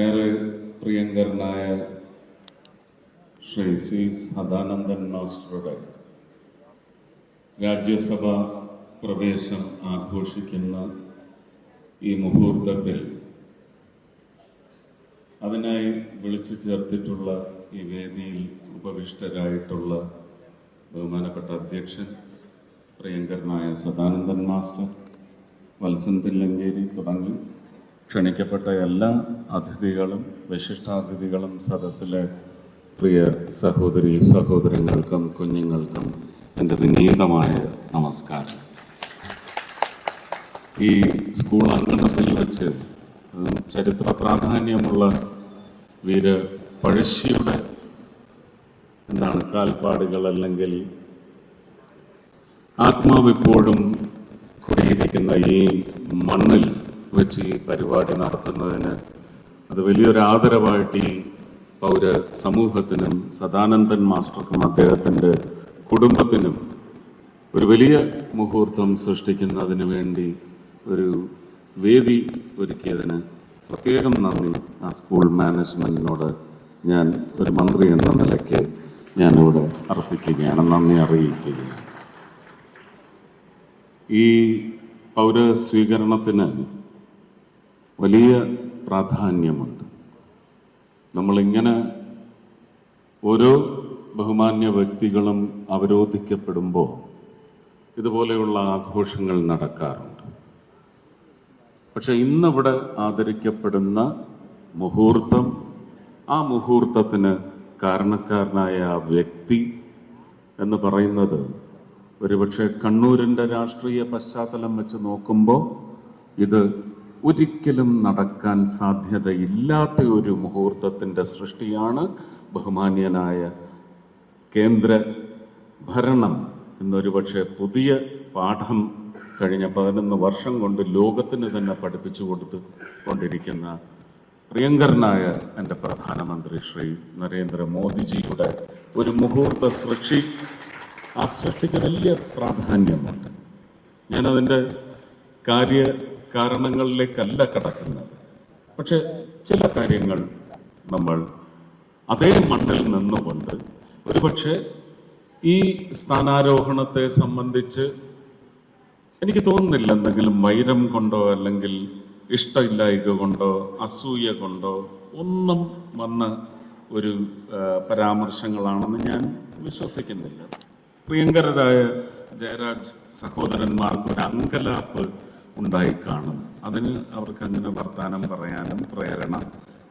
ഏറെ പ്രിയങ്കരനായ ശ്രീ സി സദാനന്ദൻ മാസ്റ്ററുടെ രാജ്യസഭ പ്രവേശം ആഘോഷിക്കുന്ന ഈ മുഹൂർത്തത്തിൽ അതിനായി വിളിച്ചു ചേർത്തിട്ടുള്ള ഈ വേദിയിൽ ഉപവിഷ്ടരായിട്ടുള്ള ബഹുമാനപ്പെട്ട അധ്യക്ഷൻ പ്രിയങ്കരനായ സദാനന്ദൻ മാസ്റ്റർ, വത്സൻ തില്ലങ്കേരി തുടങ്ങി ക്ഷണിക്കപ്പെട്ട എല്ലാ അതിഥികളും വിശിഷ്ടാതിഥികളും സദസ്സിലെ പ്രിയ സഹോദരി സഹോദരങ്ങൾക്കും കുഞ്ഞുങ്ങൾക്കും എൻ്റെ വിനീതമായ നമസ്കാരം. ഈ സ്കൂൾ അങ്കണത്തിൽ വെച്ച് ചരിത്ര പ്രാധാന്യമുള്ള വീര പഴശ്ശിയുടെ കാൽപ്പാടുകൾ അല്ലെങ്കിൽ ആത്മാവിപ്പോഴും കുടിയിരിക്കുന്ന ഈ മണ്ണിൽ വെച്ച് ഈ പരിപാടി നടത്തുന്നതിന് അത് വലിയൊരു ആദരവായിട്ട് ഈ പൗര സമൂഹത്തിനും സദാനന്ദൻ മാസ്റ്റർക്കും അദ്ദേഹത്തിൻ്റെ കുടുംബത്തിനും ഒരു വലിയ മുഹൂർത്തം സൃഷ്ടിക്കുന്നതിന് വേണ്ടി ഒരു വേദി ഒരുക്കിയതിന് പ്രത്യേകം നന്ദി ആ സ്കൂൾ മാനേജ്മെന്റിനോട് ഞാൻ ഒരു മന്ത്രി എന്ന നിലയ്ക്ക് ഞാനിവിടെ അർപ്പിക്കുകയാണ്, നന്ദി അറിയിക്കുകയാണ്. ഈ പൗര സ്വീകരണത്തിന് വലിയ പ്രാധാന്യമുണ്ട്. നമ്മളിങ്ങനെ ഓരോ ബഹുമാന്യ വ്യക്തികളും അവരോധിക്കപ്പെടുമ്പോൾ ഇതുപോലെയുള്ള ആഘോഷങ്ങൾ നടക്കാറുണ്ട്. പക്ഷെ ഇന്നിവിടെ ആദരിക്കപ്പെടുന്ന മുഹൂർത്തം, ആ മുഹൂർത്തത്തിന് കാരണക്കാരനായ ആ വ്യക്തി എന്ന് പറയുന്നത് ഒരുപക്ഷെ കണ്ണൂരിൻ്റെ രാഷ്ട്രീയ പശ്ചാത്തലം വെച്ച് നോക്കുമ്പോൾ ഇത് ഒരിക്കലും നടക്കാൻ സാധ്യതയില്ലാത്ത ഒരു മുഹൂർത്തത്തിൻ്റെ സൃഷ്ടിയാണ്. ബഹുമാന്യനായ കേന്ദ്ര ഭരണം എന്നൊരു പക്ഷേ പുതിയ പാഠം കഴിഞ്ഞ 11 വർഷം കൊണ്ട് ലോകത്തിന് തന്നെ പഠിപ്പിച്ചു കൊണ്ടിരിക്കുന്ന പ്രിയങ്കരനായ എൻ്റെ പ്രധാനമന്ത്രി ശ്രീ നരേന്ദ്രമോദിജിയുടെ ഒരു മുഹൂർത്ത സൃഷ്ടി, ആ സൃഷ്ടിക്ക് വലിയ പ്രാധാന്യമുണ്ട്. ഞാനതിൻ്റെ കാരണങ്ങളിലേക്കല്ല കടക്കുന്നത്. പക്ഷെ ചില കാര്യങ്ങൾ നമ്മൾ അതേ മണ്ണിൽ നിന്നുകൊണ്ട് ഒരുപക്ഷെ ഈ സ്ഥാനാരോഹണത്തെ സംബന്ധിച്ച് എനിക്ക് തോന്നുന്നില്ല എന്തെങ്കിലും വൈരം കൊണ്ടോ അല്ലെങ്കിൽ ഇഷ്ടമില്ലായ്ക കൊണ്ടോ അസൂയ കൊണ്ടോ ഒന്നും വന്ന ഒരു പരാമർശങ്ങളാണെന്ന് ഞാൻ വിശ്വസിക്കുന്നില്ല. പ്രിയങ്കരായ ജയരാജ് സഹോദരന്മാർക്ക് ഒരു അങ്കലാപ്പ് ഉണ്ടായി കാണും. അതിന് അവർക്ക് അങ്ങനെ വർത്താനം പറയാനും പ്രേരണ,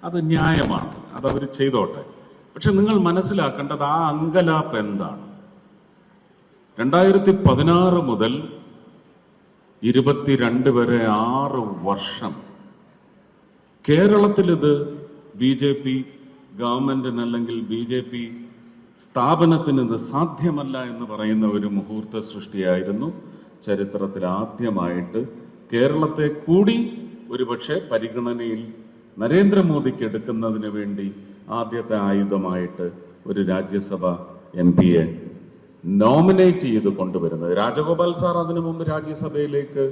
അത് ന്യായമാണ്, അതവർ ചെയ്തോട്ടെ. പക്ഷെ നിങ്ങൾ മനസ്സിലാക്കേണ്ടത് ആ അങ്കലാപ്പ് എന്താണ്? 2016 മുതൽ 22 വരെ 6 വർഷം കേരളത്തിലിത് BJP ഗവൺമെന്റിന് അല്ലെങ്കിൽ BJP സ്ഥാപനത്തിന് ഇത് സാധ്യമല്ല എന്ന് പറയുന്ന ഒരു മുഹൂർത്ത സൃഷ്ടിയായിരുന്നു. ചരിത്രത്തിൽ ആദ്യമായിട്ട് കേരളത്തെ കൂടി ഒരുപക്ഷെ പരിഗണനയിൽ നരേന്ദ്രമോദിക്ക് എടുക്കുന്നതിന് വേണ്ടി ആദ്യത്തെ ആയുധമായിട്ട് ഒരു രാജ്യസഭ MP-യെ നോമിനേറ്റ് ചെയ്ത് കൊണ്ടുവരുന്നത്. രാജഗോപാൽ സാർ അതിനു മുമ്പ് രാജ്യസഭയിലേക്ക്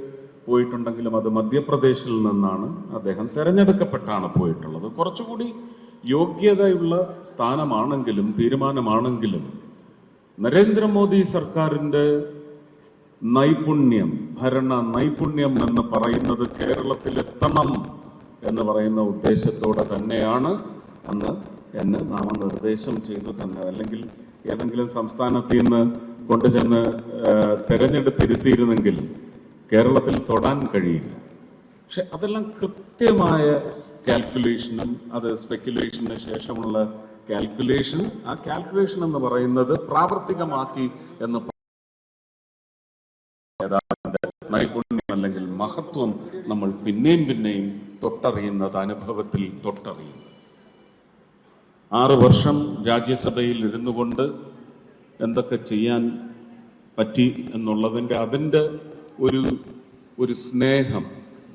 പോയിട്ടുണ്ടെങ്കിലും അത് മധ്യപ്രദേശിൽ നിന്നാണ് അദ്ദേഹം തെരഞ്ഞെടുക്കപ്പെട്ടാണ് പോയിട്ടുള്ളത്. കുറച്ചുകൂടി യോഗ്യതയുള്ള സ്ഥാനമാണെങ്കിലും തീരുമാനമാണെങ്കിലും നരേന്ദ്രമോദി സർക്കാരിൻ്റെ നൈപുണ്യം, ഭരണ നൈപുണ്യം എന്ന് പറയുന്നത് കേരളത്തിലെത്തണം എന്ന് പറയുന്ന ഉദ്ദേശത്തോടെ തന്നെയാണ് അന്ന് എന്നെ നാമനിർദ്ദേശം ചെയ്തു തന്നെ, അല്ലെങ്കിൽ ഏതെങ്കിലും സംസ്ഥാനത്തിൽ നിന്ന് കൊണ്ടുചെന്ന് തെരഞ്ഞെടുത്തിരുത്തിയിരുന്നെങ്കിൽ കേരളത്തിൽ തൊടാൻ കഴിയില്ല. പക്ഷെ അതെല്ലാം കൃത്യമായ കാൽക്കുലേഷനും അത് സ്പെക്കുലേഷന് ശേഷമുള്ള കാൽക്കുലേഷൻ, ആ കാൽക്കുലേഷൻ എന്ന് പറയുന്നത് പ്രാവർത്തികമാക്കി എന്ന് നൈപുണ്യം അല്ലെങ്കിൽ മഹത്വം നമ്മൾ പിന്നെയും തൊട്ടറിയുന്നത്, അനുഭവത്തിൽ തൊട്ടറിയുന്നത്. 6 വർഷം രാജ്യസഭയിൽ ഇരുന്നു കൊണ്ട് എന്തൊക്കെ ചെയ്യാൻ പറ്റി എന്നുള്ളതിൻ്റെ അതിൻ്റെ ഒരു സ്നേഹം,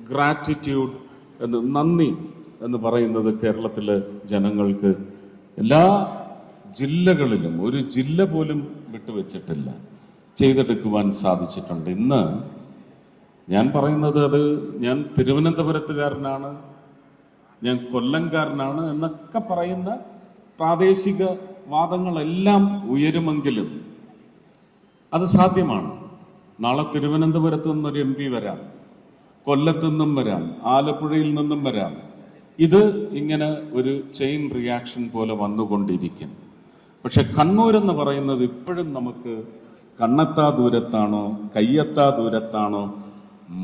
ഗ്രാറ്റിറ്റ്യൂഡ് എന്ന്, നന്ദി എന്ന് പറയുന്നത് കേരളത്തിലെ ജനങ്ങൾക്ക് എല്ലാ ജില്ലകളിലും ഒരു ജില്ല പോലും വിട്ടുവെച്ചിട്ടില്ല, ചെയ്തെടുക്കുവാൻ സാധിച്ചിട്ടുണ്ട്. ഇന്ന് ഞാൻ പറയുന്നത്, അത് ഞാൻ തിരുവനന്തപുരത്തുകാരനാണ്, ഞാൻ കൊല്ലംകാരനാണ് എന്നൊക്കെ പറയുന്ന പ്രാദേശിക വാദങ്ങളെല്ലാം ഉയരുമെങ്കിലും അത് സാധ്യമാണ്. നാളെ തിരുവനന്തപുരത്ത് നിന്നൊരു MP വരാം, കൊല്ലത്തു നിന്നും വരാം, ആലപ്പുഴയിൽ നിന്നും വരാം. ഇത് ഇങ്ങനെ ഒരു ചെയിൻ റിയാക്ഷൻ പോലെ വന്നുകൊണ്ടിരിക്കും. പക്ഷെ കണ്ണൂർ എന്ന് പറയുന്നത് ഇപ്പോഴും നമുക്ക് കണ്ണെത്താ ദൂരത്താണോ, കയ്യെത്താ ദൂരത്താണോ,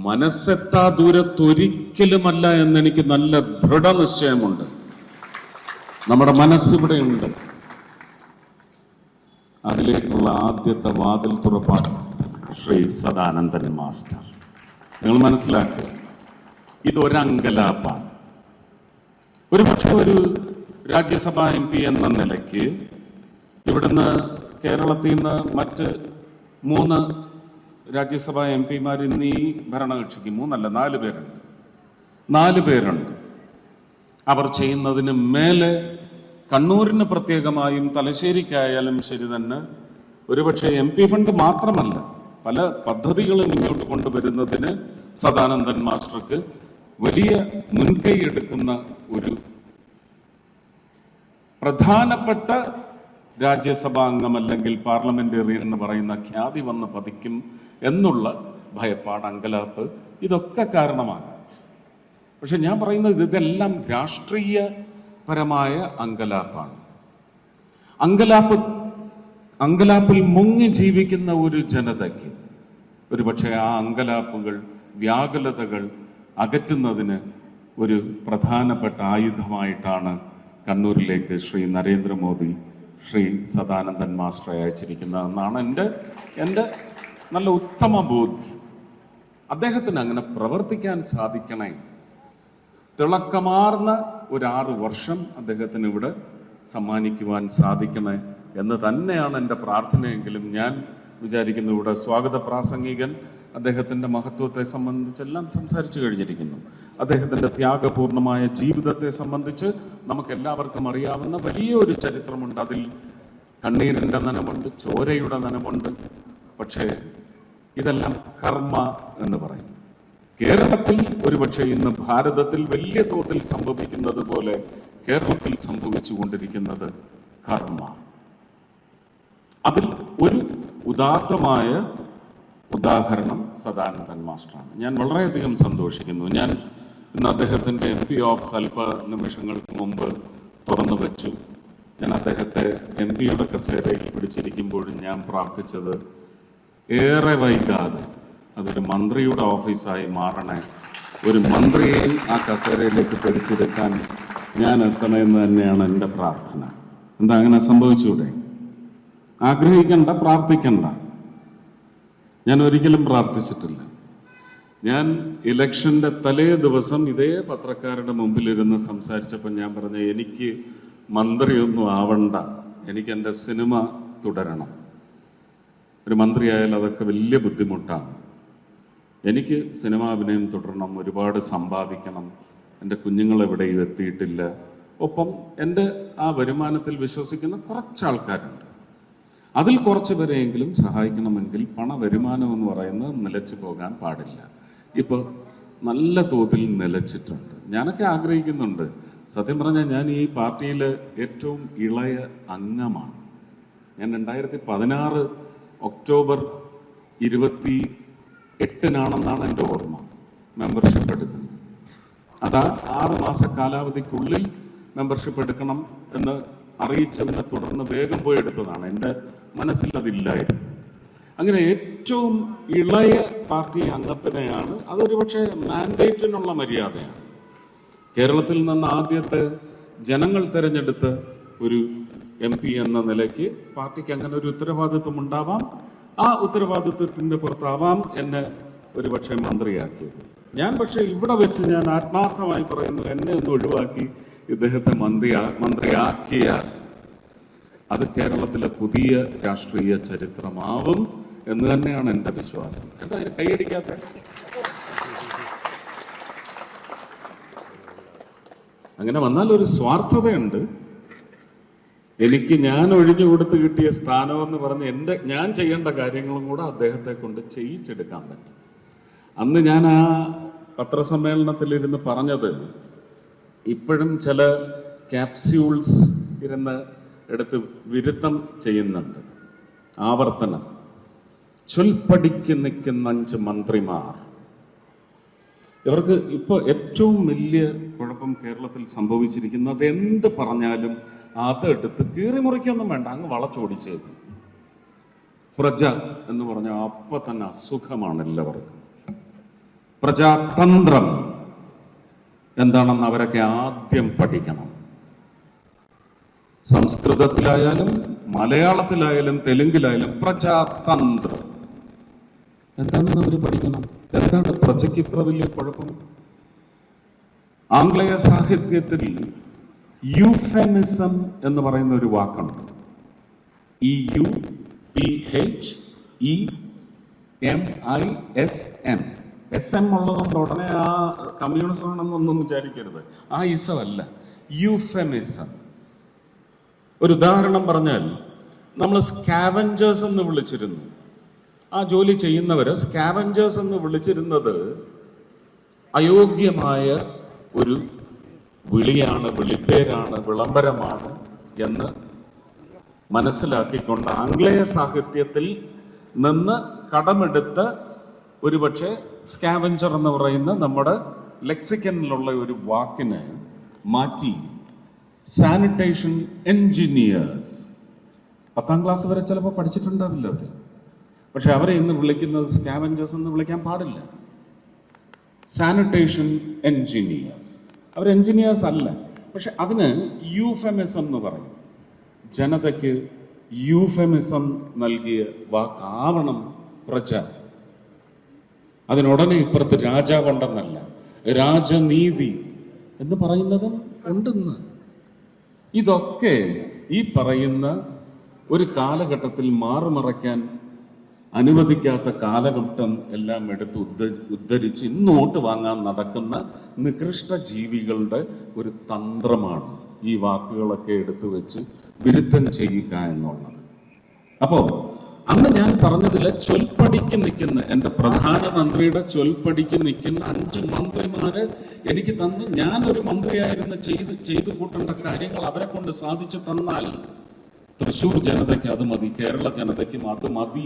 മനസ്സെത്താ ദൂരത്തൊരിക്കലുമല്ല എന്നെനിക്ക് നല്ല ദൃഢനിശ്ചയമുണ്ട്. നമ്മുടെ മനസ്സിവിടെയുണ്ട്. അതിലേക്കുള്ള ആദ്യത്തെ വാതിൽ തുറപ്പാൻ ശ്രീ സദാനന്ദൻ മാസ്റ്റർ. നിങ്ങൾ മനസ്സിലാക്കുക, ഇതൊരങ്കലാപ്പാണ്. ഒരുപക്ഷെ ഒരു രാജ്യസഭാ MP എന്ന നിലയ്ക്ക് ഇവിടുന്ന് കേരളത്തിൽ നിന്ന് മറ്റ് 3 രാജ്യസഭാ MP-മാർ ഇന്ന് ഈ ഭരണകക്ഷിക്ക് 3 അല്ല 4 പേരുണ്ട്. 4 പേരുണ്ട്. അവർ ചെയ്യുന്നതിന് മേലെ കണ്ണൂരിന് പ്രത്യേകമായും തലശ്ശേരിക്കായാലും ശരി തന്നെ ഒരുപക്ഷെ MP ഫണ്ട് മാത്രമല്ല പല പദ്ധതികളും മുന്നോട്ട് കൊണ്ടുവരുന്നതിന് സദാനന്ദൻ മാസ്റ്റർക്ക് വലിയ മുൻകൈ എടുക്കുന്ന ഒരു പ്രധാനപ്പെട്ട രാജ്യസഭാ അംഗം അല്ലെങ്കിൽ പാർലമെന്റേറിയൻ എന്ന് പറയുന്ന ഖ്യാതി വന്ന് പതിക്കും എന്നുള്ള ഭയപ്പാട്, അങ്കലാപ്പ്, ഇതൊക്കെ കാരണമാകാം. പക്ഷെ ഞാൻ പറയുന്നത് ഇതെല്ലാം രാഷ്ട്രീയപരമായ അങ്കലാപ്പാണ്. അങ്കലാപ്പിൽ മുങ്ങി ജീവിക്കുന്ന ഒരു ജനതയ്ക്ക് ഒരുപക്ഷെ ആ അങ്കലാപ്പുകൾ, വ്യാകുലതകൾ അകറ്റുന്നതിന് ഒരു പ്രധാനപ്പെട്ട ആയുധമായിട്ടാണ് കണ്ണൂരിലേക്ക് ശ്രീ നരേന്ദ്രമോദി ശ്രീ സദാനന്ദൻ മാസ്റ്ററെ അയച്ചിരിക്കുന്നതെന്നാണ് എൻ്റെ നല്ല ഉത്തമ ബോധ്യം. അദ്ദേഹത്തിന് അങ്ങനെ പ്രവർത്തിക്കാൻ സാധിക്കണേ, തിളക്കമാർന്ന ഒരു 6 വർഷം അദ്ദേഹത്തിന് ഇവിടെ സമ്മാനിക്കുവാൻ സാധിക്കണേ എന്ന് തന്നെയാണ് എൻ്റെ പ്രാർത്ഥനയെങ്കിലും ഞാൻ വിചാരിക്കുന്നു. ഇവിടെ സ്വാഗത പ്രാസംഗികൻ അദ്ദേഹത്തിൻ്റെ മഹത്വത്തെ സംബന്ധിച്ചെല്ലാം സംസാരിച്ചു കഴിഞ്ഞിരിക്കുന്നു. അദ്ദേഹത്തിൻ്റെ ത്യാഗപൂർണമായ ജീവിതത്തെ സംബന്ധിച്ച് നമുക്കെല്ലാവർക്കും അറിയാവുന്ന വലിയൊരു ചരിത്രമുണ്ട്. അതിൽ കണ്ണീരിൻ്റെ നനവുണ്ട്, ചോരയുടെ നനവുണ്ട്. പക്ഷേ ഇതെല്ലാം കർമ്മ എന്ന് പറയും. കേരളത്തിൽ ഒരുപക്ഷെ ഇന്ന് ഭാരതത്തിൽ വലിയ തോതിൽ സംഭവിക്കുന്നത് പോലെ കേരളത്തിൽ സംഭവിച്ചുകൊണ്ടിരിക്കുന്നത് കർമ്മ. അതിൽ ഒരു ഉദാത്തമായ ഉദാഹരണം സദാനന്ദൻ മാസ്റ്ററാണ്. ഞാൻ വളരെയധികം സന്തോഷിക്കുന്നു. ഞാൻ ഇന്ന് അദ്ദേഹത്തിൻ്റെ MP ഓഫീസ് അല്പ നിമിഷങ്ങൾക്ക് മുമ്പ് തുറന്നു വെച്ചു. ഞാൻ അദ്ദേഹത്തെ MP-യുടെ കസേരയിൽ പിടിച്ചിരിക്കുമ്പോഴും ഞാൻ പ്രാർത്ഥിച്ചത് ഏറെ വൈകാതെ അതൊരു മന്ത്രിയുടെ ഓഫീസായി മാറണേ, ഒരു മന്ത്രിയെയും ആ കസേരയിലേക്ക് പിടിച്ചെടുക്കാൻ ഞാൻ എത്തണമെന്ന് തന്നെയാണ് എൻ്റെ പ്രാർത്ഥന. എന്താ അങ്ങനെ സംഭവിച്ചൂടെ? ആഗ്രഹിക്കണ്ട, പ്രാർത്ഥിക്കണ്ട. ഞാൻ ഒരിക്കലും പ്രാർത്ഥിച്ചിട്ടില്ല. ഞാൻ ഇലക്ഷന്റെ തലേ ദിവസം ഇതേ പത്രക്കാരുടെ മുമ്പിലിരുന്ന് സംസാരിച്ചപ്പോൾ ഞാൻ പറഞ്ഞ എനിക്ക് മന്ത്രിയൊന്നും ആവണ്ട, എനിക്ക് എൻ്റെ സിനിമ തുടരണം. ഒരു മന്ത്രിയായാൽ അതൊക്കെ വലിയ ബുദ്ധിമുട്ടാണ്. എനിക്ക് സിനിമാഭിനയം തുടരണം, ഒരുപാട് സമ്പാദിക്കണം, എൻ്റെ കുഞ്ഞുങ്ങളെവിടെയും എത്തിയിട്ടില്ല. ഒപ്പം എൻ്റെ ആ വരുമാനത്തിൽ വിശ്വസിക്കുന്ന കുറച്ച് ആൾക്കാരുണ്ട്. അതിൽ കുറച്ച് പേരെയെങ്കിലും സഹായിക്കണമെങ്കിൽ പണവരുമാനം എന്ന് പറയുന്നത് നിലച്ചു പോകാൻ പാടില്ല. ഇപ്പോൾ നല്ല തോതിൽ നിലച്ചിട്ടുണ്ട്. ഞാനൊക്കെ ആഗ്രഹിക്കുന്നുണ്ട്. സത്യം പറഞ്ഞാൽ ഞാൻ ഈ പാർട്ടിയിൽ ഏറ്റവും ഇളയ അംഗമാണ്. ഞാൻ 2016 ഒക്ടോബർ 28-നാണെന്നാണ് എൻ്റെ ഓർമ്മ മെമ്പർഷിപ്പ് എടുക്കുന്നത്. അതാ 6 മാസ കാലാവധിക്കുള്ളിൽ മെമ്പർഷിപ്പ് എടുക്കണം എന്ന് അറിയിച്ചതിനെ തുടർന്ന് വേഗം പോയി എടുത്തതാണ്. എൻ്റെ മനസ്സിൽ അതില്ലായിരുന്നു. അങ്ങനെ ഏറ്റവും ഇളയ പാർട്ടി അംഗത്തിനെയാണ്, അതൊരു പക്ഷേ മാൻഡേറ്റിനുള്ള മര്യാദയാണ്. കേരളത്തിൽ നിന്ന് ആദ്യത്തെ ജനങ്ങൾ തിരഞ്ഞെടുത്ത ഒരു MP എന്ന നിലയ്ക്ക് പാർട്ടിക്ക് അങ്ങനെ ഒരു ഉത്തരവാദിത്വം ഉണ്ടാവാം. ആ ഉത്തരവാദിത്വത്തിൻ്റെ പുറത്താവാം എന്നെ ഒരുപക്ഷെ മന്ത്രിയാക്കിയത്. ഞാൻ പക്ഷേ ഇവിടെ വെച്ച് ഞാൻ ആത്മാർത്ഥമായി പറയുന്നു, എന്നെ ഒന്ന് ഒഴിവാക്കി ഇദ്ദേഹത്തെ മന്ത്രിയാക്കിയാൽ അത് കേരളത്തിലെ പുതിയ രാഷ്ട്രീയ ചരിത്രമാവും എന്ന് തന്നെയാണ് എൻ്റെ വിശ്വാസം. എന്താ കൈയടിക്കാത്ത? അങ്ങനെ വന്നാൽ ഒരു സ്വാർത്ഥതയുണ്ട്. എനിക്ക് ഞാൻ ഒഴിഞ്ഞു കൊടുത്ത് കിട്ടിയ സ്ഥാനമെന്ന് പറഞ്ഞ് ഞാൻ ചെയ്യേണ്ട കാര്യങ്ങളും കൂടെ അദ്ദേഹത്തെ കൊണ്ട് ചെയ്യിച്ചെടുക്കാൻ പറ്റും. അന്ന് ഞാൻ ആ പത്രസമ്മേളനത്തിലിരുന്ന് പറഞ്ഞത്, ഇപ്പോഴും ചില ക്യാപ്സ്യൂൾസ് ഇരുന്ന് എടുത്ത് വിരുദ്ധം ചെയ്യുന്നുണ്ട്. ആവർത്തനം. ചൊൽപ്പടിക്ക് നിൽക്കുന്ന 5 മന്ത്രിമാർ. ഇവർക്ക് ഇപ്പോൾ ഏറ്റവും വലിയ കുഴപ്പം കേരളത്തിൽ സംഭവിച്ചിരിക്കുന്നത് എന്ത് പറഞ്ഞാലും അതെടുത്ത് കീറിമുറിക്കൊന്നും വേണ്ട, അങ്ങ് വളച്ചോടിച്ചേക്കും. പ്രജ എന്ന് പറഞ്ഞാൽ അപ്പൊ തന്നെ അസുഖമാണ് എല്ലാവർക്കും. പ്രജാതന്ത്രം എന്താണെന്ന് അവരൊക്കെ ആദ്യം പഠിക്കണം. സംസ്കൃതത്തിലായാലും മലയാളത്തിലായാലും തെലുങ്കിലായാലും പ്രജാതന്ത്രം എന്താണെന്ന് അവർ പഠിക്കണം. എന്താണ് പ്രജയ്ക്ക് ഇത്ര വലിയ കുഴപ്പം? ആംഗ്ലേയ സാഹിത്യത്തിൽ യൂഫെമിസം എന്ന് പറയുന്ന ഒരു വാക്കുണ്ട്. EUPHEMISM. SM ഉള്ളതുകൊണ്ട് ഉടനെ ആ കമ്മ്യൂണിസം ആണെന്നൊന്നും വിചാരിക്കരുത്. ആ ഇസമല്ല, യൂഫെമിസം. ഒരു ഉദാഹരണം പറഞ്ഞാൽ, നമ്മൾ സ്കാവഞ്ചേഴ്സ് എന്ന് വിളിച്ചിരുന്നു. ആ ജോലി ചെയ്യുന്നവര് സ്കാവഞ്ചേഴ്സ് എന്ന് വിളിച്ചിരുന്നത് അയോഗ്യമായ ഒരു വിളിയാണ്, വിളിപ്പേരാണ്, വിളംബരമാണ് എന്ന് മനസ്സിലാക്കിക്കൊണ്ട് ആംഗ്ലേയ സാഹിത്യത്തിൽ നിന്ന് കടമെടുത്ത് ഒരുപക്ഷെ സ്കാവഞ്ചർ എന്ന് പറയുന്ന നമ്മുടെ ലെക്സിക്കനിലുള്ള ഒരു വാക്കിനെ മാറ്റി സാനിറ്റേഷൻ എൻജിനീയേഴ്സ്. 10ാം ക്ലാസ് വരെ ചിലപ്പോൾ പഠിച്ചിട്ടുണ്ടാവില്ല അവര്. പക്ഷെ അവരെ ഇന്ന് വിളിക്കുന്നത് സ്കാവഞ്ചേഴ്സ് എന്ന് വിളിക്കാൻ പാടില്ല. Sanitation engineers. അവർ എൻജിനീയേഴ്സ് അല്ല, പക്ഷെ അതിന് യൂഫെമിസം എന്ന് പറയും. ജനതയ്ക്ക് യൂഫെമിസം നൽകിയ വാക്കാവണം പ്രജ. അതിനുടനെ ഇപ്പുറത്ത് രാജാവുണ്ടെന്നല്ല, രാജനീതി എന്ന് പറയുന്നതും ഉണ്ടെന്ന്. ഇതൊക്കെ ഈ പറയുന്ന ഒരു കാലഘട്ടത്തിൽ മാറുമറയ്ക്കാൻ അനുവദിക്കാത്ത കാലഘട്ടം എല്ലാം എടുത്ത് ഉദ്ധരിച്ച് ഇന്നോട്ട് വാങ്ങാൻ നടക്കുന്ന നികൃഷ്ട ജീവികളുടെ ഒരു തന്ത്രമാണ് ഈ വാക്കുകളൊക്കെ എടുത്തു വെച്ച് വിരുദ്ധം ചെയ്യുക എന്നുള്ളത്. അപ്പോ അന്ന് ഞാൻ പറഞ്ഞതില് ചൊൽപ്പടിക്ക് നിൽക്കുന്ന എന്റെ പ്രധാനമന്ത്രിയുടെ ചൊൽപ്പടിക്ക് നിൽക്കുന്ന 5 മന്ത്രിമാരെ എനിക്ക് തന്ന്, ഞാനൊരു മന്ത്രിയായിരുന്ന ചെയ്തു കൂട്ടേണ്ട കാര്യങ്ങൾ അവരെ കൊണ്ട് സാധിച്ചു തന്നാൽ തൃശ്ശൂർ ജനതയ്ക്ക് അത് മതി, കേരള ജനതയ്ക്കും അത് മതി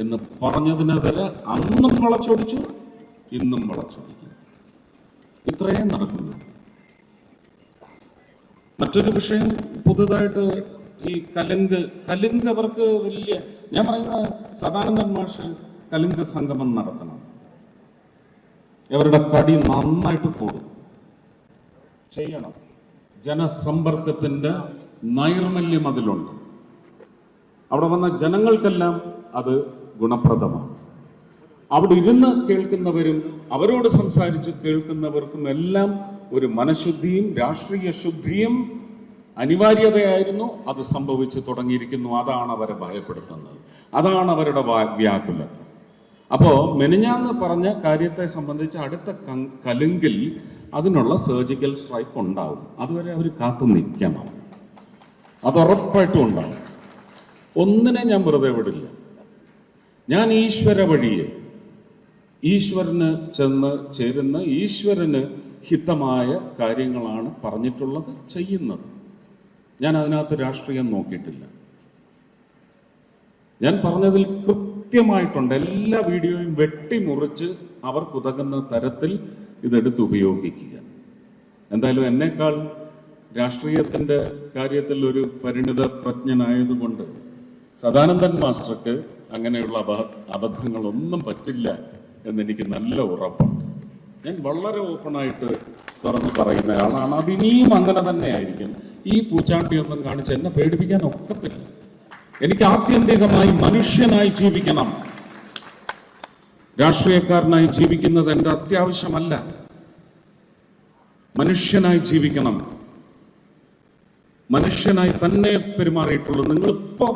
എന്ന് പറഞ്ഞതിനെതിരെ അന്നും വളച്ചൊടിച്ചു, ഇന്നും വളച്ചൊടിക്കും. ഇത്രയും നടക്കുന്നു. മറ്റൊരു വിഷയം പുതുതായിട്ട് ഈ കലുങ്ക് അവർക്ക് വലിയ, ഞാൻ പറയുന്ന സദാനന്ദൻ മാഷ് കലുങ്ക് സംഗമം നടത്തണം. അവരുടെ കടി നന്നായിട്ട് കൂടും, ചെയ്യണം. ജനസമ്പർക്കത്തിന്റെ നൈർമല്യം അതിലുണ്ട്. അവിടെ വന്ന ജനങ്ങൾക്കെല്ലാം അത് ഗുണപ്രദമാണ്. അവിടെ ഇരുന്ന് കേൾക്കുന്നവരും അവരോട് സംസാരിച്ച് കേൾക്കുന്നവർക്കും എല്ലാം ഒരു മനഃശുദ്ധിയും രാഷ്ട്രീയ ശുദ്ധിയും അനിവാര്യതയായിരുന്നു. അത് സംഭവിച്ചു തുടങ്ങിയിരിക്കുന്നു. അതാണ് അവരെ ഭയപ്പെടുത്തുന്നത്, അതാണ് അവരുടെ വ്യാകുലത. അപ്പോ മെനിഞ്ഞാന്ന് പറഞ്ഞ കാര്യത്തെ സംബന്ധിച്ച് അടുത്ത കലുങ്കിൽ അതിനുള്ള സർജിക്കൽ സ്ട്രൈക്ക് ഉണ്ടാവും. അതുവരെ അവർ കാത്തു നിൽക്കണം. അത് ഉറപ്പായിട്ടും ഉണ്ടാവും. ഒന്നിനെ ഞാൻ വെറുതെ വിടില്ല. ഞാൻ ഈശ്വര വഴിയെ, ഈശ്വരന് ചെന്ന് ചേരുന്ന, ഈശ്വരന് ഹിതമായ കാര്യങ്ങളാണ് പറഞ്ഞിട്ടുള്ളത്, ചെയ്യുന്നത്. ഞാൻ അതിനകത്ത് രാഷ്ട്രീയം നോക്കിയിട്ടില്ല. ഞാൻ പറഞ്ഞതിൽ കൃത്യമായിട്ടുണ്ട്. എല്ലാ വീഡിയോയും വെട്ടിമുറിച്ച് അവർക്കുതകുന്ന തരത്തിൽ ഇതെടുത്ത് ഉപയോഗിക്കുക. എന്തായാലും എന്നേക്കാൾ രാഷ്ട്രീയത്തിന്റെ കാര്യത്തിൽ ഒരു പരിണിത പ്രജ്ഞനായതുകൊണ്ട് സദാനന്ദൻ മാസ്റ്റർക്ക് അങ്ങനെയുള്ള അബദ്ധങ്ങളൊന്നും പറ്റില്ല എന്നെനിക്ക് നല്ല ഉറപ്പുണ്ട്. ഞാൻ വളരെ ഓപ്പണായിട്ട് തുറന്ന് പറയുന്ന ആളാണ്. അതിനിയും അങ്ങനെ തന്നെ ആയിരിക്കും. ഈ പൂച്ചാണ്ടിയൊന്നും കാണിച്ച് എന്നെ പേടിപ്പിക്കാൻ ഒക്കത്തില്ല. എനിക്ക് ആത്യന്തികമായി മനുഷ്യനായി ജീവിക്കണം. രാഷ്ട്രീയക്കാരനായി ജീവിക്കുന്നത് എൻ്റെ അത്യാവശ്യമല്ല. മനുഷ്യനായി ജീവിക്കണം. മനുഷ്യനായി തന്നെ പെരുമാറിയിട്ടുള്ളൂ. നിങ്ങളിപ്പോ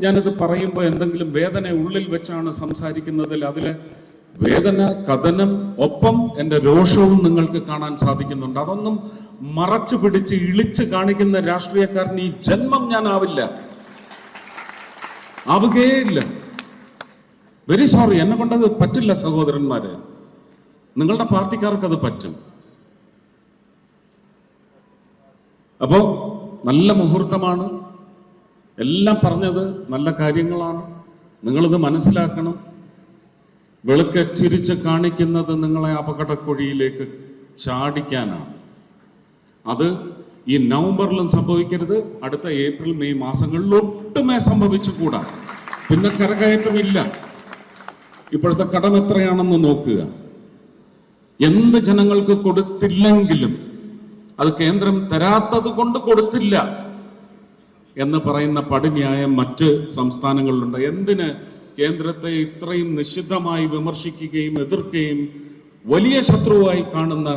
ഞാനിത് പറയുമ്പോൾ എന്തെങ്കിലും വേദന ഉള്ളിൽ വെച്ചാണ് സംസാരിക്കുന്നതിൽ അതിലെ വേദന, കഥനം, ഒപ്പം എൻ്റെ രോഷവും നിങ്ങൾക്ക് കാണാൻ സാധിക്കുന്നുണ്ട്. അതൊന്നും മറച്ചു പിടിച്ച് ഇളിച്ച് കാണിക്കുന്ന രാഷ്ട്രീയക്കാരൻ ഈ ജന്മം ഞാൻ ആവില്ല, ആവുകയില്ല. വെരി സോറി, എന്നെ കൊണ്ടത് പറ്റില്ല സഹോദരന്മാരെ. നിങ്ങളുടെ പാർട്ടിക്കാർക്ക് അത് പറ്റും. അപ്പോ നല്ല മുഹൂർത്തമാണ്. എല്ലാം പറഞ്ഞത് നല്ല കാര്യങ്ങളാണ്. നിങ്ങളിത് മനസ്സിലാക്കണം. വെളുക്കെ ചിരിച്ച് കാണിക്കുന്നത് നിങ്ങളെ അപകടക്കുഴിയിലേക്ക് ചാടിക്കാനാണ്. അത് ഈ നവംബറിലും സംഭവിക്കരുത്. അടുത്ത ഏപ്രിൽ മെയ് മാസങ്ങളിൽ ഒട്ടുമേ സംഭവിച്ചുകൂടാ. പിന്നെ കരകയറ്റമില്ല. ഇപ്പോഴത്തെ കടം എത്രയാണെന്ന് നോക്കുക. എന്ത് ജനങ്ങൾക്ക് കൊടുത്തില്ലെങ്കിലും അത് കേന്ദ്രം തരാത്തത് കൊണ്ട് കൊടുത്തില്ല എന്ന് പറയുന്ന പടിന്യായം മറ്റ് സംസ്ഥാനങ്ങളിലുണ്ട്. എന്തിന് കേന്ദ്രത്തെ ഇത്രയും നിശിതമായി വിമർശിക്കുകയും എതിർക്കുകയും വലിയ ശത്രുവായി കാണുന്ന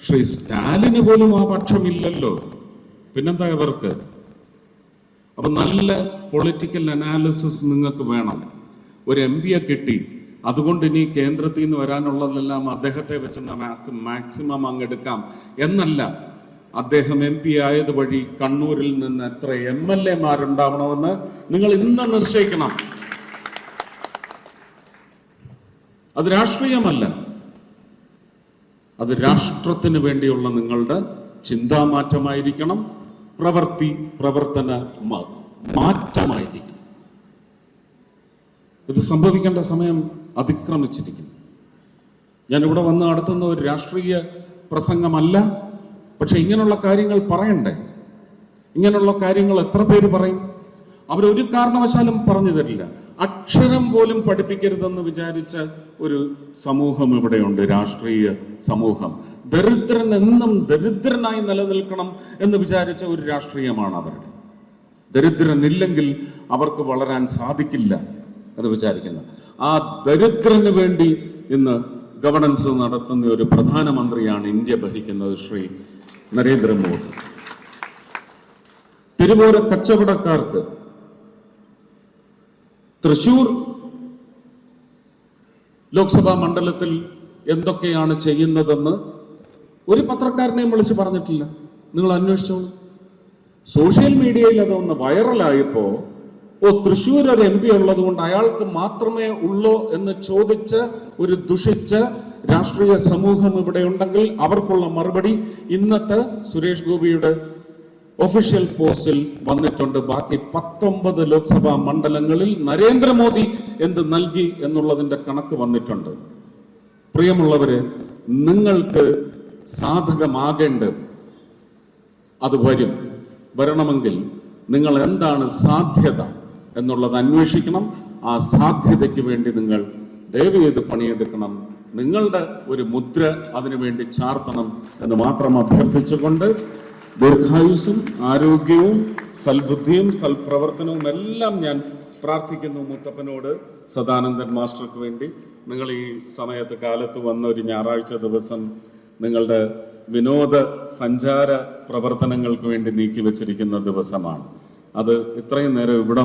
ശ്രീ സ്റ്റാലിന് പോലും ആ പക്ഷമില്ലല്ലോ. പിന്നെന്താ ഇവർക്ക്? അപ്പൊ നല്ല പൊളിറ്റിക്കൽ അനാലിസിസ് നിങ്ങൾക്ക് വേണം. ഒരു MP കിട്ടി, അതുകൊണ്ട് ഇനി കേന്ദ്രത്തിൽ നിന്ന് വരാനുള്ളതെല്ലാം അദ്ദേഹത്തെ വെച്ച് നമുക്ക് മാക്സിമം അങ്ങെടുക്കാം എന്നല്ല. അദ്ദേഹം MP ആയത് വഴി കണ്ണൂരിൽ നിന്ന് എത്ര MLA മാരുണ്ടാവണമെന്ന് നിങ്ങൾ ഇന്ന് നിശ്ചയിക്കണം. അത് രാഷ്ട്രീയമല്ല, അത് രാഷ്ട്രത്തിന് വേണ്ടിയുള്ള നിങ്ങളുടെ ചിന്താമാറ്റമായിരിക്കണം, പ്രവർത്തന മാറ്റമായിരിക്കണം. ഇത് സംഭവിക്കേണ്ട സമയം അതിക്രമിച്ചിരിക്കുന്നു. ഞാനിവിടെ വന്ന് നടത്തുന്ന ഒരു രാഷ്ട്രീയ പ്രസംഗമല്ല. പക്ഷെ ഇങ്ങനെയുള്ള കാര്യങ്ങൾ പറയണ്ടേ? ഇങ്ങനെയുള്ള കാര്യങ്ങൾ എത്ര പേര് പറയും? അവരൊരു കാരണവശാലും പറഞ്ഞു തരില്ല. അക്ഷരം പോലും പഠിപ്പിക്കരുതെന്ന് വിചാരിച്ച ഒരു സമൂഹം ഇവിടെയുണ്ട്, രാഷ്ട്രീയ സമൂഹം. ദരിദ്രൻ എന്നും ദരിദ്രനായി നിലനിൽക്കണം എന്ന് വിചാരിച്ച ഒരു രാഷ്ട്രീയമാണ് അവരുടെ. ദരിദ്രനില്ലെങ്കിൽ അവർക്ക് വളരാൻ സാധിക്കില്ല എന്ന് വിചാരിക്കുന്ന ആ ദരിദ്രന് വേണ്ടി ഇന്ന് ഗവർണൻസ് നടത്തുന്ന ഒരു പ്രധാനമന്ത്രിയാണ് ഇന്ത്യ ഭരിക്കുന്നത്, ശ്രീ നരേന്ദ്രമോദി. തിരുവോര കച്ചവടക്കാർക്ക് തൃശൂർ ലോക്സഭാ മണ്ഡലത്തിൽ എന്തൊക്കെയാണ് ചെയ്യുന്നതെന്ന് ഒരു പത്രക്കാരനെയും വിളിച്ച് പറഞ്ഞിട്ടില്ല. നിങ്ങൾ അന്വേഷിച്ചോളൂ. സോഷ്യൽ മീഡിയയിൽ അതൊന്ന് വൈറലായപ്പോ തൃശ്ശൂർ ഒരു MP ഉള്ളത് കൊണ്ട് അയാൾക്ക് മാത്രമേ ഉള്ളൂ എന്ന് ചോദിച്ച ഒരു ദുഷിച്ച രാഷ്ട്രീയ സമൂഹം ഇവിടെ ഉണ്ടെങ്കിൽ അവർക്കുള്ള മറുപടി ഇന്നത്തെ സുരേഷ് ഗോപിയുടെ ഒഫീഷ്യൽ പോസ്റ്റിൽ വന്നിട്ടുണ്ട്. ബാക്കി 19 ലോക്സഭാ മണ്ഡലങ്ങളിൽ നരേന്ദ്രമോദി എന്ത് നൽകി എന്നുള്ളതിന്റെ കണക്ക് വന്നിട്ടുണ്ട്. പ്രിയമുള്ളവര്, നിങ്ങൾക്ക് സാധകമാകേണ്ടത് അത് വരണമെങ്കിൽ നിങ്ങൾ എന്താണ് സാധ്യത എന്നുള്ളത് അന്വേഷിക്കണം. ആ സാധ്യതയ്ക്ക് വേണ്ടി നിങ്ങൾ ദയവ് ചെയ്ത് പണിയെടുക്കണം. നിങ്ങളുടെ ഒരു മുദ്ര അതിനുവേണ്ടി ചാർത്തണം എന്ന് മാത്രം അഭ്യർത്ഥിച്ചുകൊണ്ട് ദീർഘായുസ്സും ആരോഗ്യവും സൽബുദ്ധിയും സൽപ്രവർത്തനവും എല്ലാം ഞാൻ പ്രാർത്ഥിക്കുന്നു മുത്തപ്പനോട്, സദാനന്ദൻ മാസ്റ്റർക്ക് വേണ്ടി. നിങ്ങൾ ഈ സമയത്ത് കാലത്ത് വന്ന ഒരു ഞായറാഴ്ച ദിവസം നിങ്ങളുടെ വിനോദ സഞ്ചാര പ്രവർത്തനങ്ങൾക്ക് വേണ്ടി നീക്കി വച്ചിരിക്കുന്ന ദിവസമാണ്. അത് ഇത്രയും നേരം ഇവിടെ